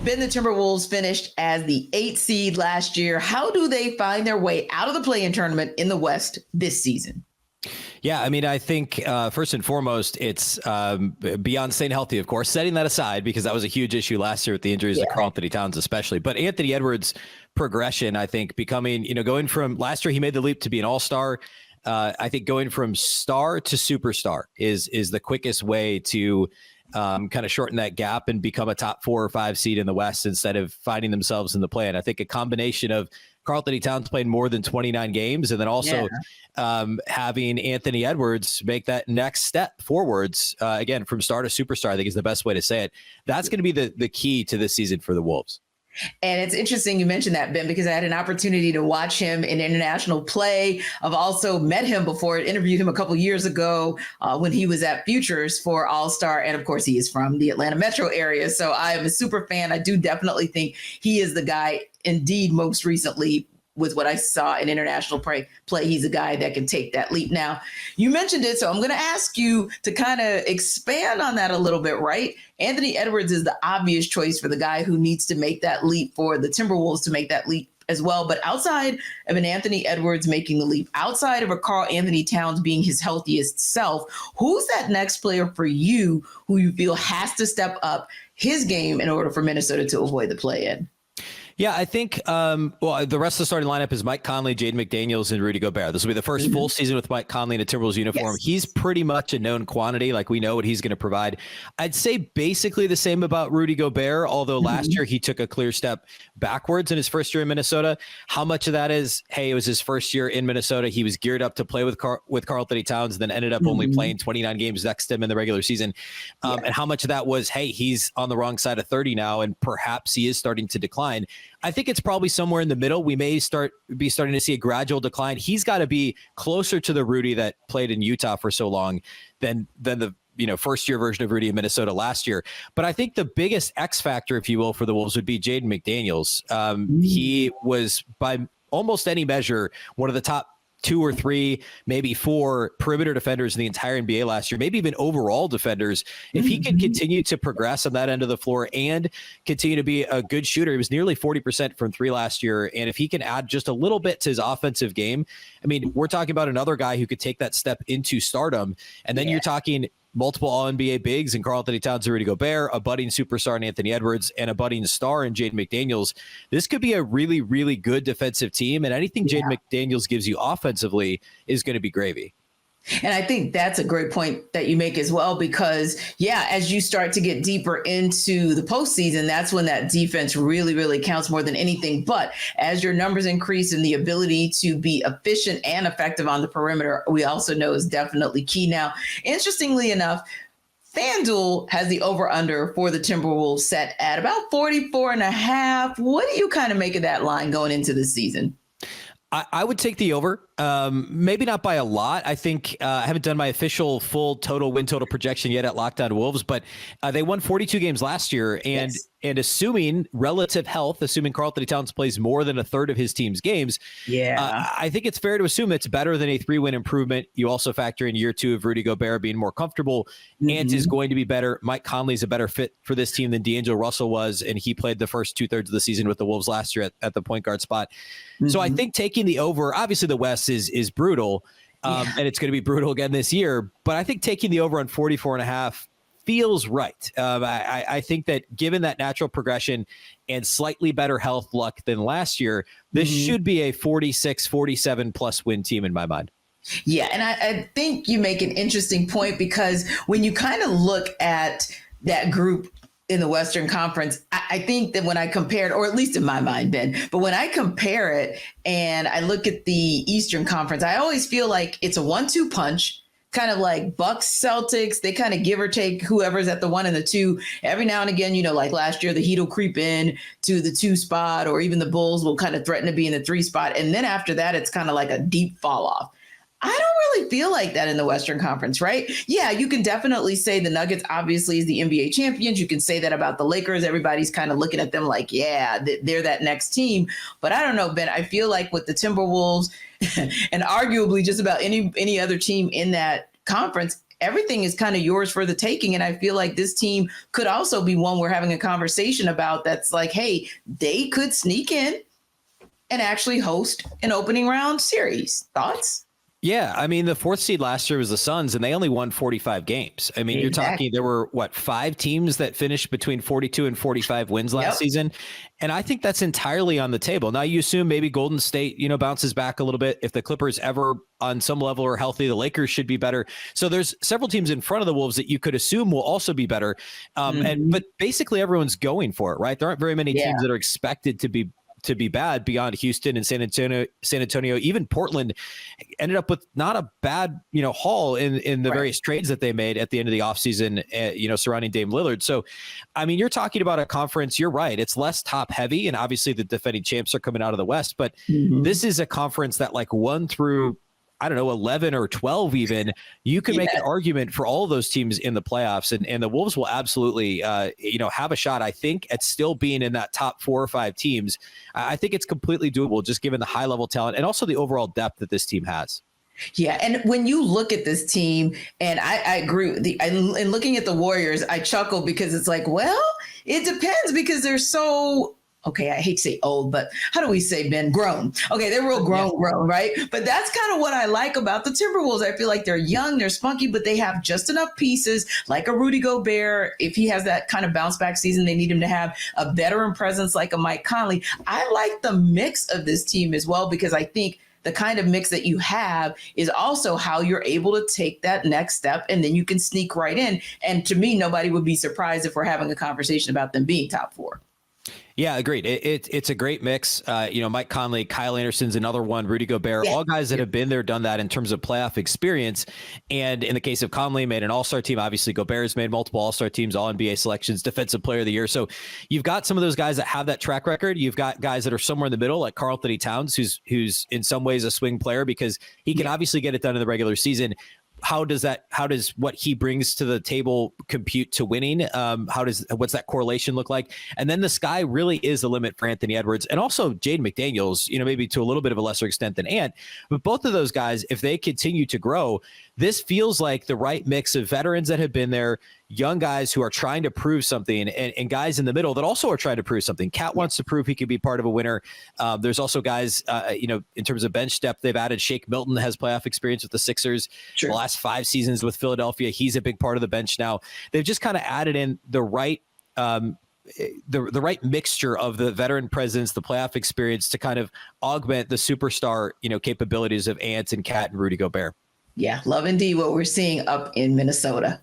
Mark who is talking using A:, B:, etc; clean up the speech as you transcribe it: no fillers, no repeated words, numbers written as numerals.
A: Ben, the Timberwolves finished as the 8th seed last year. How do they find their way out of the play-in tournament in the West this season?
B: Yeah, I mean, I think first and foremost, it's beyond staying healthy, of course, setting that aside, because that was a huge issue last year with the injuries of Karl-Anthony Towns especially. But Anthony Edwards' progression, I think, becoming, going from last year, he made the leap to be an all-star. I think going from star to superstar is the quickest way to kind of shorten that gap and become a top 4 or 5 seed in the West instead of finding themselves in the play. And I think a combination of Karl-Anthony Towns playing more than 29 games and then also having Anthony Edwards make that next step forwards, again, from star to superstar, I think is the best way to say it. That's going to be the key to this season for the Wolves.
A: And it's interesting you mentioned that, Ben, because I had an opportunity to watch him in international play. I've also met him before, interviewed him a couple years ago when he was at Futures for All-Star. And of course, he is from the Atlanta metro area. So I am a super fan. I do definitely think he is the guy, indeed, most recently, with what I saw in international play, he's a guy that can take that leap. Now, you mentioned it, so I'm going to ask you to kind of expand on that a little bit, right? Anthony Edwards is the obvious choice for the guy who needs to make that leap, for the Timberwolves to make that leap as well. But outside of an Anthony Edwards making the leap, outside of a Karl-Anthony Towns being his healthiest self, who's that next player for you who you feel has to step up his game in order for Minnesota to avoid the play-in?
B: Yeah, I think the rest of the starting lineup is Mike Conley, Jaden McDaniels, and Rudy Gobert. This will be the first full season with Mike Conley in a Timberwolves uniform. Yes. He's pretty much a known quantity. Like, we know what he's going to provide. I'd say basically the same about Rudy Gobert, although last year he took a clear step backwards in his first year in Minnesota. How much of that is, hey, it was his first year in Minnesota. He was geared up to play with Karl-Anthony Towns, then ended up only playing 29 games next to him in the regular season. And how much of that was, hey, he's on the wrong side of 30 now, and perhaps he is starting to decline. I think it's probably somewhere in the middle. We may be starting to see a gradual decline. He's got to be closer to the Rudy that played in Utah for so long than the first year version of Rudy in Minnesota last year. But I think the biggest X factor, if you will, for the Wolves would be Jaden McDaniels. He was, by almost any measure, one of the top 2 or 3, maybe 4 perimeter defenders in the entire NBA last year, maybe even overall defenders. If he can continue to progress on that end of the floor and continue to be a good shooter, he was nearly 40% from 3 last year. And if he can add just a little bit to his offensive game, I mean, we're talking about another guy who could take that step into stardom. And then you're talking multiple All-NBA bigs and Karl-Anthony Towns and Rudy Gobert, a budding superstar in Anthony Edwards, and a budding star in Jaden McDaniels. This could be a really, really good defensive team, and anything Jaden McDaniels gives you offensively is going to be gravy.
A: And I think that's a great point that you make as well, because, as you start to get deeper into the postseason, that's when that defense really, really counts more than anything. But as your numbers increase and the ability to be efficient and effective on the perimeter, we also know is definitely key. Now, interestingly enough, FanDuel has the over-under for the Timberwolves set at about 44.5. What do you kind of make of that line going into the season?
B: I would take the over, maybe not by a lot. I think I haven't done my official full win total projection yet at Locked On Wolves, but they won 42 games last year. And assuming relative health, assuming Karl-Anthony Towns plays more than a third of his team's games, I think it's fair to assume it's better than a 3-win improvement. You also factor in year 2 of Rudy Gobert being more comfortable. Ant is going to be better. Mike Conley's a better fit for this team than D'Angelo Russell was, and he played the first 2/3 of the season with the Wolves last year at the point guard spot. So I think taking the over, obviously the West is brutal, and it's going to be brutal again this year, but I think taking the over on 44.5 feels right. I think that given that natural progression and slightly better health luck than last year, this should be a 46, 47 plus win team in my mind.
A: Yeah. And I think you make an interesting point, because when you kind of look at that group in the Western Conference, I think that when I compare it, or at least in my mind, Ben, but when I compare it and I look at the Eastern Conference, I always feel like it's a 1-2 punch. Kind of like Bucks, Celtics, they kind of give or take whoever's at the 1 and the 2. Every now and again, like last year, the Heat will creep in to the 2 spot, or even the Bulls will kind of threaten to be in the 3 spot. And then after that, it's kind of like a deep fall off. I don't really feel like that in the Western Conference, right? Yeah, you can definitely say the Nuggets obviously is the NBA champions. You can say that about the Lakers. Everybody's kind of looking at them like, they're that next team. But I don't know, Ben, I feel like with the Timberwolves and arguably just about any other team in that conference, everything is kind of yours for the taking. And I feel like this team could also be one we're having a conversation about that's like, hey, they could sneak in and actually host an opening round series. Thoughts?
B: Yeah, I mean, the 4th seed last year was the Suns, and they only won 45 games. I mean, You're talking, there were, 5 teams that finished between 42 and 45 wins last season. And I think that's entirely on the table. Now, you assume maybe Golden State, bounces back a little bit. If the Clippers ever on some level are healthy, the Lakers should be better. So there's several teams in front of the Wolves that you could assume will also be better. But basically everyone's going for it, right? There aren't very many teams that are expected to be bad beyond Houston and San Antonio. Even Portland ended up with not a bad, haul in the various trades that they made at the end of the offseason, surrounding Dame Lillard. So, I mean, you're talking about a conference, you're right. It's less top heavy, and obviously the defending champs are coming out of the West, but this is a conference that 1 through 11 or 12 even, you could make an argument for all of those teams in the playoffs. And the Wolves will absolutely, have a shot, I think, at still being in that top 4 or 5 teams. I think it's completely doable, just given the high level talent and also the overall depth that this team has.
A: Yeah. And when you look at this team, and I agree, in looking at the Warriors, I chuckle because it's like, well, it depends because they're so, okay, I hate to say old, but how do we say, Ben? Grown. Okay, they're real grown, right? But that's kind of what I like about the Timberwolves. I feel like they're young, they're spunky, but they have just enough pieces, like a Rudy Gobert. If he has that kind of bounce back season, they need him to have a veteran presence like a Mike Conley. I like the mix of this team as well, because I think the kind of mix that you have is also how you're able to take that next step, and then you can sneak right in. And to me, nobody would be surprised if we're having a conversation about them being top 4.
B: Yeah, agreed. It's a great mix. Mike Conley, Kyle Anderson's another one, Rudy Gobert, all guys that have been there, done that in terms of playoff experience. And in the case of Conley, made an all-star team. Obviously, Gobert has made multiple all-star teams, all NBA selections, defensive player of the year. So you've got some of those guys that have that track record. You've got guys that are somewhere in the middle, like Karl-Anthony Towns, who's in some ways a swing player because he can obviously get it done in the regular season. How does what he brings to the table compute to winning? What's that correlation look like? And then the sky really is the limit for Anthony Edwards and also Jaden McDaniels, maybe to a little bit of a lesser extent than Ant, but both of those guys, if they continue to grow, this feels like the right mix of veterans that have been there, young guys who are trying to prove something, and guys in the middle that also are trying to prove something. Cat wants to prove he can be part of a winner. There's also guys, in terms of bench depth, they've added Shake Milton has playoff experience with the Sixers. The last 5 seasons with Philadelphia, he's a big part of the bench now. They've just kind of added in the right the right mixture of the veteran presence, the playoff experience to kind of augment the superstar, capabilities of Ant and Cat and Rudy Gobert.
A: Yeah, love indeed what we're seeing up in Minnesota.